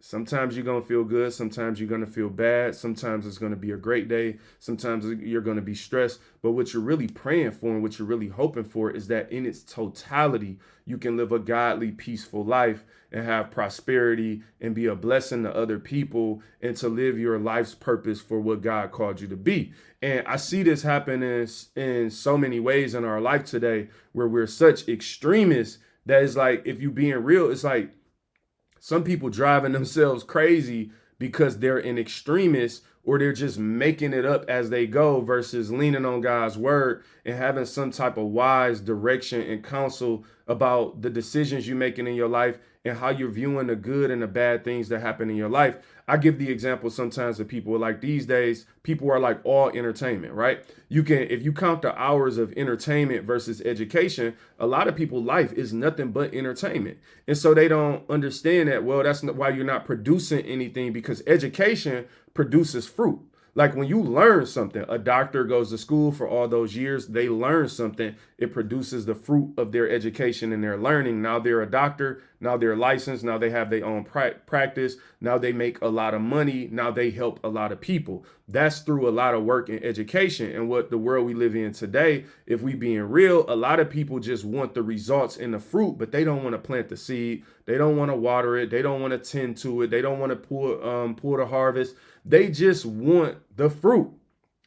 Sometimes you're going to feel good. Sometimes you're going to feel bad. Sometimes it's going to be a great day. Sometimes you're going to be stressed. But what you're really praying for and what you're really hoping for is that in its totality, you can live a godly, peaceful life and have prosperity and be a blessing to other people and to live your life's purpose for what God called you to be. And I see this happen in so many ways in our life today where we're such extremists that it's like, if you being real, it's like some people driving themselves crazy because they're an extremist or they're just making it up as they go versus leaning on God's word and having some type of wise direction and counsel about the decisions you're making in your life and how you're viewing the good and the bad things that happen in your life. I give the example sometimes of people like these days, people are like all entertainment, right? You can, if you count the hours of entertainment versus education, a lot of people's life is nothing but entertainment. And so they don't understand that, well, that's not why you're not producing anything, because education produces fruit. Like when you learn something, a doctor goes to school for all those years, they learn something, it produces the fruit of their education and their learning. Now they're a doctor, now they're licensed, now they have their own practice, now they make a lot of money, now they help a lot of people. That's through a lot of work in education. And what the world we live in today, if we being real, a lot of people just want the results and the fruit, but they don't want to plant the seed. They don't want to water it. They don't want to tend to it. They don't want to pull the harvest. They just want the fruit.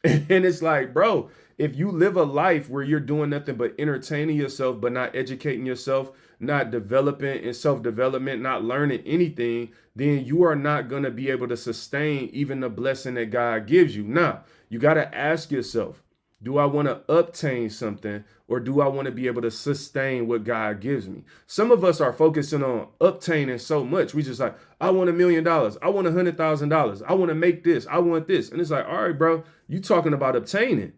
And it's like, bro, if you live a life where you're doing nothing but entertaining yourself, but not educating yourself, not developing and self-development, not learning anything, then you are not going to be able to sustain even the blessing that God gives you. Now, you got to ask yourself, do I want to obtain something or do I want to be able to sustain what God gives me? Some of us are focusing on obtaining so much. We just like, I want $1,000,000. I want $100,000. I want to make this. I want this. And it's like, all right, bro, you talking about obtaining,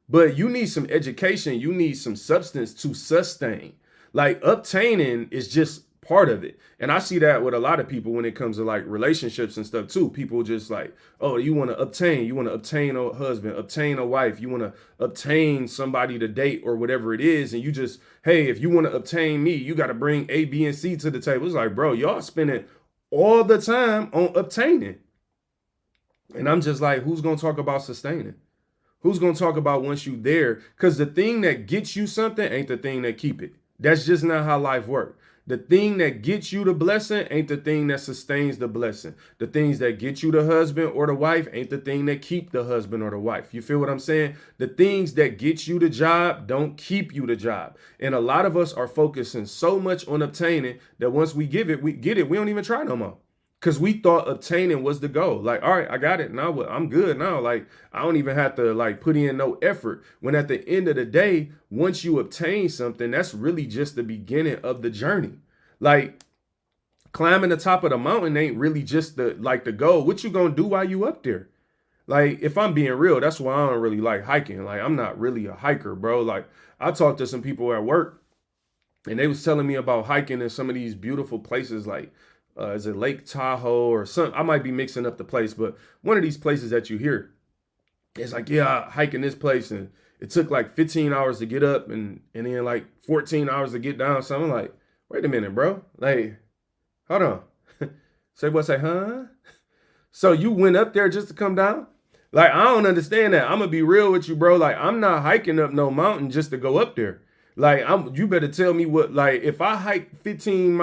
but you need some education. You need some substance to sustain. Like obtaining is just part of it. And I see that with a lot of people when it comes to like relationships and stuff too. People just like, oh, you want to obtain a husband, obtain a wife, you want to obtain somebody to date or whatever it is. And you just, hey, if you want to obtain me, you got to bring A, B, and C to the table. It's like, bro, y'all spending all the time on obtaining. And I'm just like, who's going to talk about sustaining? Who's going to talk about once you there? Because the thing that gets you something ain't the thing that keep it. That's just not how life works. The thing that gets you the blessing ain't the thing that sustains the blessing. The things that get you the husband or the wife ain't the thing that keep the husband or the wife. You feel what I'm saying? The things that get you the job don't keep you the job. And a lot of us are focusing so much on obtaining that once we get it, we don't even try no more. Because we thought obtaining was the goal. Like, all right, I got it. Now I'm good now. Like, I don't even have to like put in no effort. When at the end of the day, once you obtain something, that's really just the beginning of the journey. Like climbing the top of the mountain ain't really just the goal. What you gonna do while you up there? Like, if I'm being real, that's why I don't really like hiking. Like, I'm not really a hiker, bro. Like, I talked to some people at work and they was telling me about hiking in some of these beautiful places like is it Lake Tahoe or some? I might be mixing up the place, but one of these places that you hear, it's like, yeah, I hike in this place, and it took like 15 hours to get up, and then like 14 hours to get down. So I'm like, wait a minute, bro. Like, hold on. Say what? Say, huh? So you went up there just to come down? Like, I don't understand that. I'm gonna be real with you, bro. Like, I'm not hiking up no mountain just to go up there. Like, you better tell me what, like, if I hike 15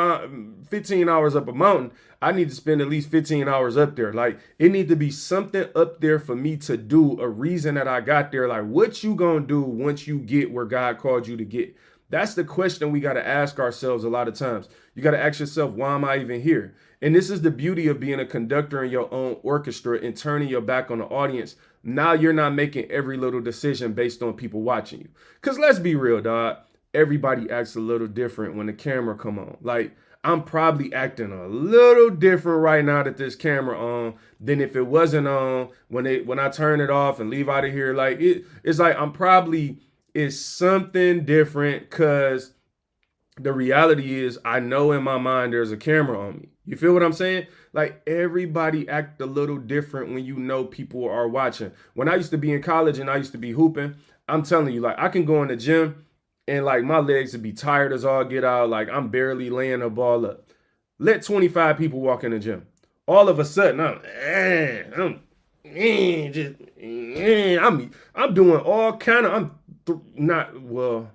hours up a mountain, I need to spend at least 15 hours up there. Like, it need to be something up there for me to do, a reason that I got there. Like, what you gonna do once you get where God called you to get? That's the question we got to ask ourselves a lot of times. You got to ask yourself, why am I even here? And this is the beauty of being a conductor in your own orchestra and turning your back on the audience. Now you're not making every little decision based on people watching you. Because let's be real, dog. Everybody acts a little different when the camera come on. Like, I'm probably acting a little different right now that this camera on than if it wasn't on when I turn it off and leave out of here. Like, it's like I'm probably is something different because the reality is I know in my mind there's a camera on me. You feel what I'm saying? Like, everybody act a little different when you know people are watching. When I used to be in college and I used to be hooping, I'm telling you, like, I can go in the gym and like my legs would be tired as all get out. Like, I'm barely laying the ball up. Let 25 people walk in the gym. All of a sudden, I'm doing all kind of, not, well,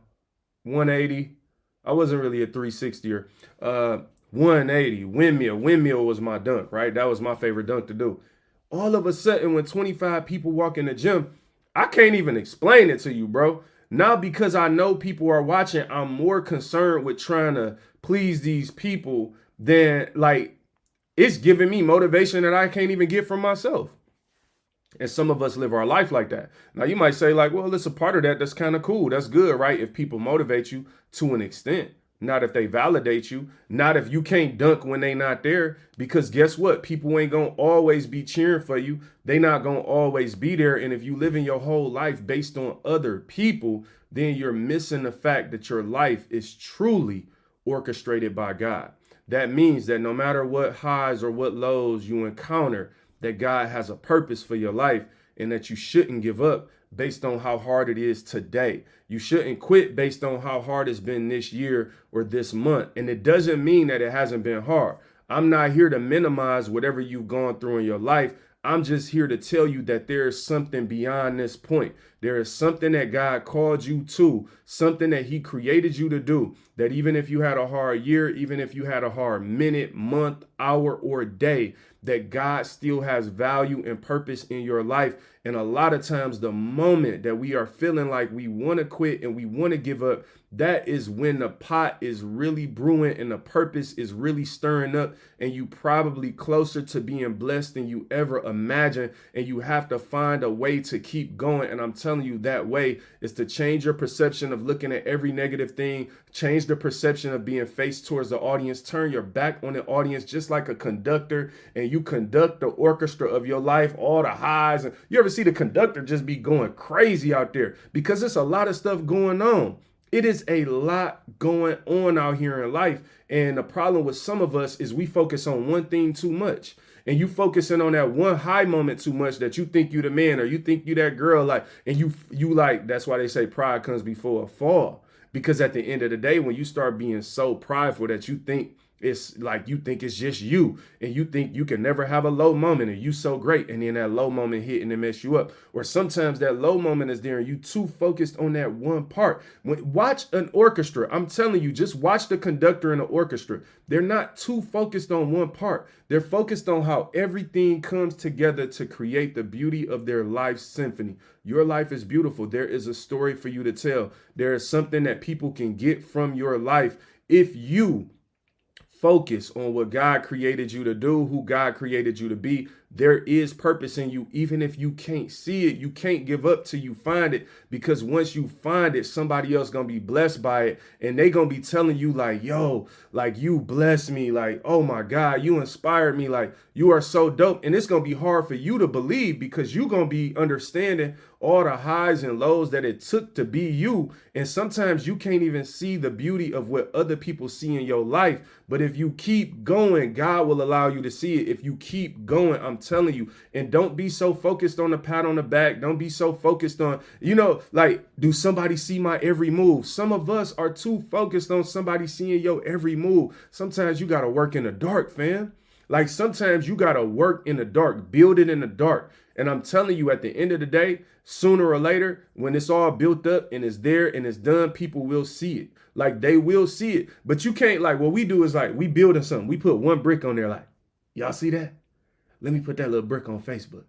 180. I wasn't really a 360er. 180, windmill. Windmill was my dunk, right? That was my favorite dunk to do. All of a sudden, when 25 people walk in the gym, I can't even explain it to you, bro. Now, because I know people are watching, I'm more concerned with trying to please these people than like it's giving me motivation that I can't even get from myself. And some of us live our life like that. Now, you might say, like, well, it's a part of that. That's kind of cool. That's good, right? If people motivate you to an extent, not if they validate you, not if you can't dunk when they not there. Because guess what? People ain't going to always be cheering for you. They not going to always be there. And if you live in your whole life based on other people, then you're missing the fact that your life is truly orchestrated by God. That means that no matter what highs or what lows you encounter, that God has a purpose for your life and that you shouldn't give up based on how hard it is today. You shouldn't quit based on how hard it's been this year or this month. And it doesn't mean that it hasn't been hard. I'm not here to minimize whatever you've gone through in your life. I'm just here to tell you that there is something beyond this point. There is something that God called you to, something that he created you to do, that even if you had a hard year, even if you had a hard minute, month, hour, or day, that God still has value and purpose in your life. And a lot of times the moment that we are feeling like we want to quit and we want to give up, that is when the pot is really brewing and the purpose is really stirring up, and you probably closer to being blessed than you ever imagined. And you have to find a way to keep going. And I'm telling you, that way is to change your perception of looking at every negative thing, change the perception of being faced towards the audience, turn your back on the audience just like a conductor, and you conduct the orchestra of your life, all the highs. And you ever see the conductor just be going crazy out there because there's a lot of stuff going on. It is a lot going on out here in life. And the problem with some of us is we focus on one thing too much. And you focusing on that one high moment too much that you think you the man or you think you that girl, like, and you like, that's why they say pride comes before a fall. Because at the end of the day, when you start being so prideful that you think it's like, you think it's just you and you think you can never have a low moment and you so great, and then that low moment hit and it mess you up. Or sometimes that low moment is there and you too focused on that one part. Watch an orchestra. I'm telling you, just watch the conductor in the orchestra. They're not too focused on one part. They're focused on how everything comes together to create the beauty of their life symphony. Your life is beautiful. There is a story for you to tell. There is something that people can get from your life if you focus on what God created you to do, who God created you to be. There is purpose in you. Even if you can't see it, you can't give up till you find it, because once you find it, somebody else gonna be blessed by it, and they gonna be telling you like, yo, like, you blessed me, like, oh my God, you inspired me, like, you are so dope. And it's gonna be hard for you to believe because you gonna be understanding all the highs and lows that it took to be you. And sometimes you can't even see the beauty of what other people see in your life. But if you keep going, God will allow you to see it. If you keep going, I'm telling you. And don't be so focused on the pat on the back. Don't be so focused on, like, do somebody see my every move? Some of us are too focused on somebody seeing your every move. Sometimes you got to work in the dark, fam. Like, sometimes you got to work in the dark, build it in the dark. And I'm telling you, at the end of the day, sooner or later, when it's all built up and it's there and it's done, people will see it. Like, they will see it. But you can't, like, what we do is like, we building something. We put one brick on there, like, y'all see that? Let me put that little brick on Facebook.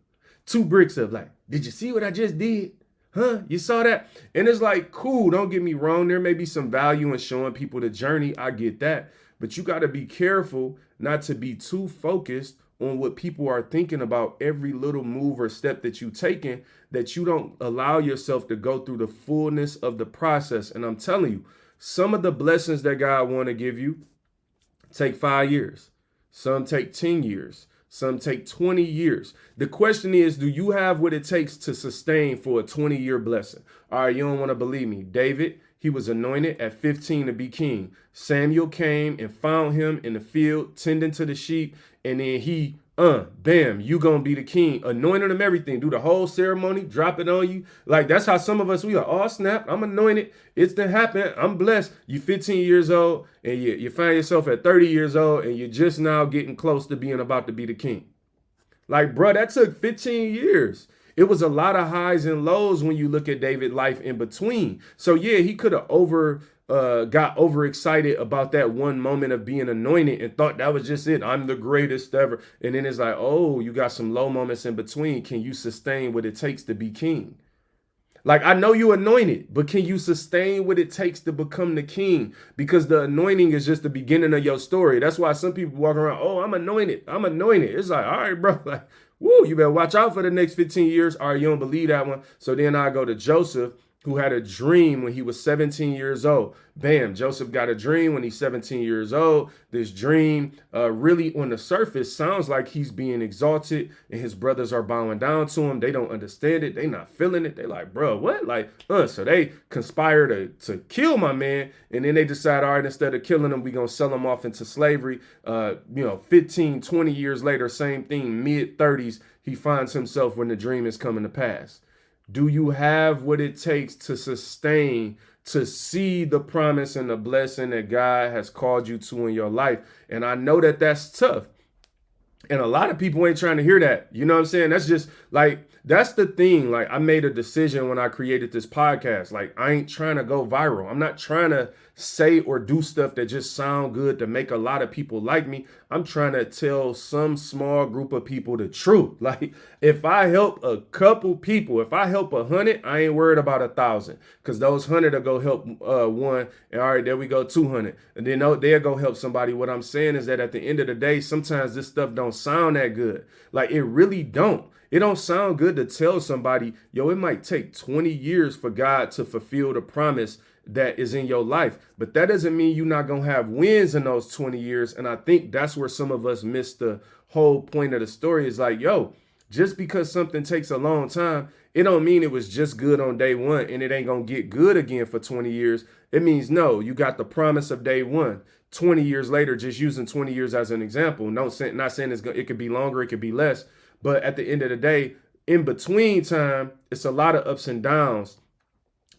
2 bricks of, like, did you see what I just did? Huh? You saw that? And it's like, cool, don't get me wrong. There may be some value in showing people the journey. I get that. But you got to be careful not to be too focused on what people are thinking about every little move or step that you taking, that you don't allow yourself to go through the fullness of the process. And I'm telling you, some of the blessings that God want to give you take 5 years. Some take 10 years. Some take 20 years. The question is, do you have what it takes to sustain for a 20-year blessing? All right, you don't want to believe me. David, He was anointed at 15 to be king. Samuel came and found him in the field, tending to the sheep. And then he, bam, you gonna be the king. Anointed him everything. Do the whole ceremony, drop it on you. Like, that's how some of us, we are, oh, snap, I'm anointed. It's to happen. I'm blessed. You 15 years old and you find yourself at 30 years old and you're just now getting close to being about to be the king. Like, bro, that took 15 years. It was a lot of highs and lows when you look at David's life in between. So yeah, he could have got overexcited about that one moment of being anointed and thought that was just it. I'm the greatest ever. And then it's like, oh, you got some low moments in between. Can you sustain what it takes to be king? Like, I know you anointed, but can you sustain what it takes to become the king? Because the anointing is just the beginning of your story. That's why some people walk around, oh, I'm anointed. I'm anointed. It's like, all right, bro. Like, woo, you better watch out for the next 15 years. All right, you don't believe that one. So then I go to Joseph, who had a dream when he was 17 years old. Bam, Joseph got a dream when he's 17 years old. This dream really on the surface sounds like he's being exalted and his brothers are bowing down to him. They don't understand it. They not feeling it. They like, bro, what? Like, so they conspire to kill my man. And then they decide, all right, instead of killing him, we going to sell him off into slavery. 15, 20 years later, same thing, mid-30s, he finds himself when the dream is coming to pass. Do you have what it takes to sustain, to see the promise and the blessing that God has called you to in your life? And I know that that's tough. And a lot of people ain't trying to hear that. You know what I'm saying? That's just like, that's the thing. Like, I made a decision when I created this podcast. Like, I ain't trying to go viral. I'm not trying to say or do stuff that just sound good to make a lot of people like me. I'm trying to tell some small group of people the truth. Like, if I help a couple people, if I help 100, I ain't worried about 1,000, because those 100 will go help one. And all right, there we go, 200. And then they'll go help somebody. What I'm saying is that at the end of the day, sometimes this stuff don't sound that good. Like, it really don't. It don't sound good to tell somebody, yo, it might take 20 years for God to fulfill the promise that is in your life. But that doesn't mean you're not going to have wins in those 20 years. And I think that's where some of us miss the whole point of the story. Is like, yo, just because something takes a long time, it don't mean it was just good on day one and it ain't going to get good again for 20 years. It means, no, you got the promise of day one. 20 years later, just using 20 years as an example. Not saying it could be longer, it could be less. But at the end of the day, in between time, it's a lot of ups and downs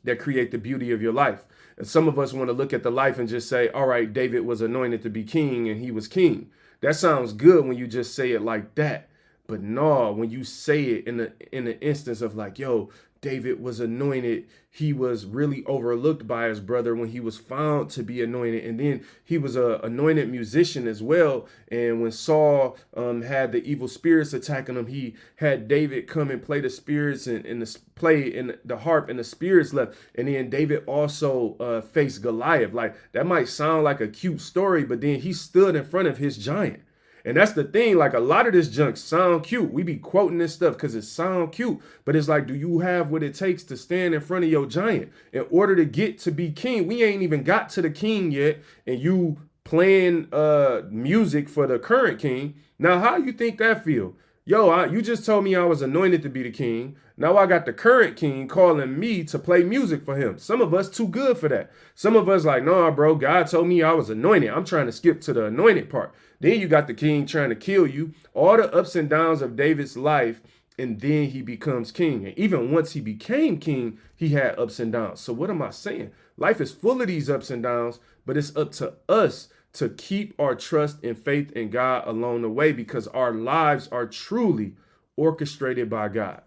that create the beauty of your life. And some of us want to look at the life and just say, all right, David was anointed to be king and he was king. That sounds good when you just say it like that. But no, when you say it in the instance of like, yo, David was anointed, he was really overlooked by his brother when he was found to be anointed. And then he was an anointed musician as well. And when Saul had the evil spirits attacking him, he had David come and play the spirits and play in the harp, and the spirits left. And then David also faced Goliath. Like, that might sound like a cute story, but then he stood in front of his giant. And that's the thing, like, a lot of this junk sound cute. We be quoting this stuff because it sound cute. But it's like, do you have what it takes to stand in front of your giant in order to get to be king? We ain't even got to the king yet, and you playing music for the current king. Now, how you think that feel? Yo, you just told me I was anointed to be the king. Now I got the current king calling me to play music for him. Some of us too good for that. Some of us like, nah, bro, God told me I was anointed. I'm trying to skip to the anointed part. Then you got the king trying to kill you. All the ups and downs of David's life, and then he becomes king. And even once he became king, he had ups and downs. So what am I saying? Life is full of these ups and downs, but it's up to us to keep our trust and faith in God along the way, because our lives are truly orchestrated by God.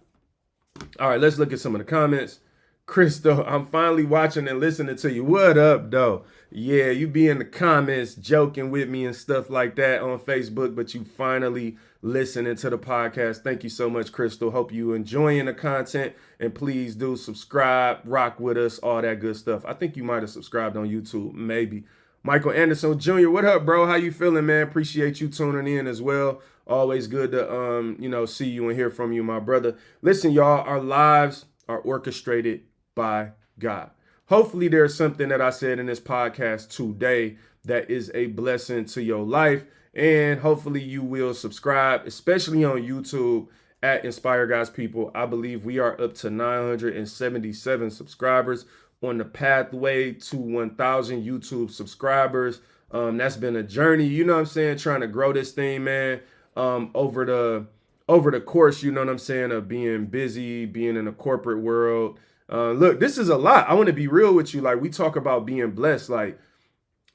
All right, let's look at some of the comments. Crystal, I'm finally watching and listening to you. What up, though? Yeah, you be in the comments joking with me and stuff like that on Facebook, but you finally listening to the podcast. Thank you so much, Crystal. Hope you enjoying the content, and please do subscribe, rock with us, all that good stuff. I think you might have subscribed on YouTube, maybe. Michael Anderson Jr., what up, bro? How you feeling, man? Appreciate you tuning in as well. Always good to see you and hear from you, my brother. Listen, y'all, our lives are orchestrated by God. Hopefully there's something that I said in this podcast today that is a blessing to your life, and hopefully you will subscribe, especially on YouTube at Inspire God's People. I believe we are up to 977 subscribers. on the pathway to 1,000 YouTube subscribers. That's been a journey, you know what I'm saying, trying to grow this thing, man. Over the course, you know what I'm saying, of being busy, being in the corporate world. Look, this is a lot. I want to be real with you. Like, we talk about being blessed, like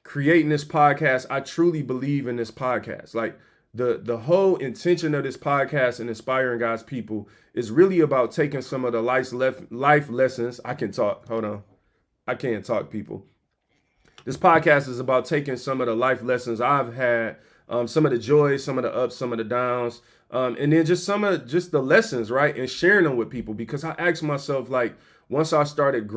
creating this podcast. I truly believe in this podcast. Like, the whole intention of this podcast and inspiring God's people is really about taking some of the life lessons. I can talk. Hold on. I can't talk, people. This podcast is about taking some of the life lessons I've had, some of the joys, some of the ups, some of the downs, and then just some of just the lessons, right? And sharing them with people, because I asked myself, like, once I started growing